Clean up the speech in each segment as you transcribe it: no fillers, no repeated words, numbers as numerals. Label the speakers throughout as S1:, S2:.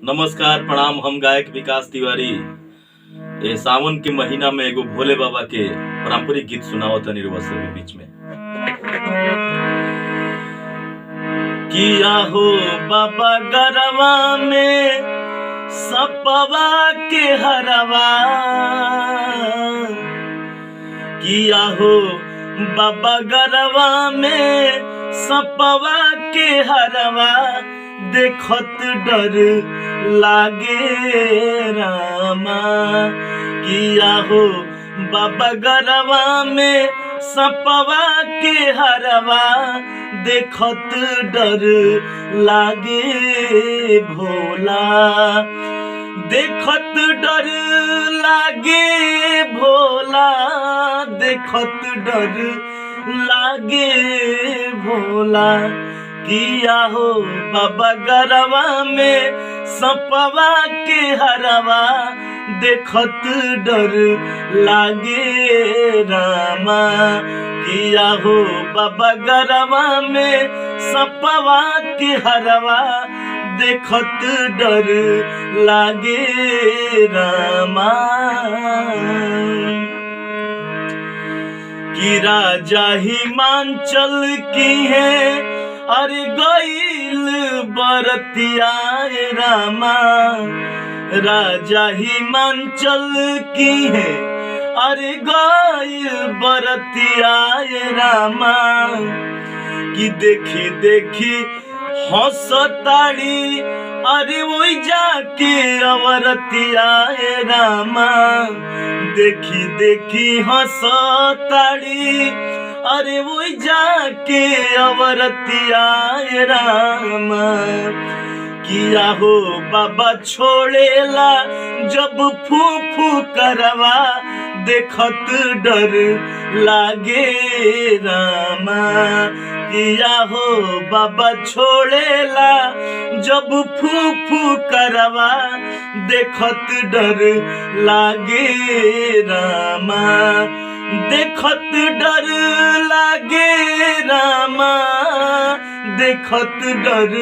S1: नमस्कार प्रणाम। हम गायक विकास तिवारी ए सावन के महीना में एगो भोले बाबा के पारंपरिक गीत सुनावत तनी रउआ सब के बीच में। किया हो बाबा गरवा में सपवा के हरवा, किया हो बाबा गरवा में सपवा के हरवा, देखत डर लागे रामा। किया हो बाबा गरवा में सपवा के हरवा, देखत डर लागे भोला। देखत डर लागे भोला, देखत डर लागे भोला। किया हो बाबा गरवा में सपवा के हरवा, देखत डर लागे रामा। किया हो बाबा गरवा में सपवा के हरवा, देखत डर लागे रामा। कि राजा हिमांचल की है अरे गईल बरतिया रामा। राजा हिमांचल की है अरे गईल बरतिया रामा। कि देखी देखी हंसताड़ी अरे वही जाके अवरतिया रामा। देखी देखी हंसताड़ी अरे वो जाके अवरतिया रामा। किया हो बाबा छोड़ेला जब फूफू करवा, देखत डर लागे रामा। किया हो बाबा छोड़ेला जब फूफू करवा, देखत डर लागे रामा। देखत डर लागे रामा, देखत डर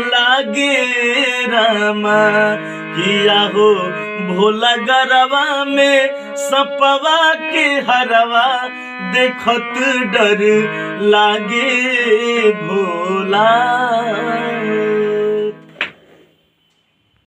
S1: लागे रामा। किया हो भोला गरवा में सपवा के हरवा, देखत डर लागे भोला।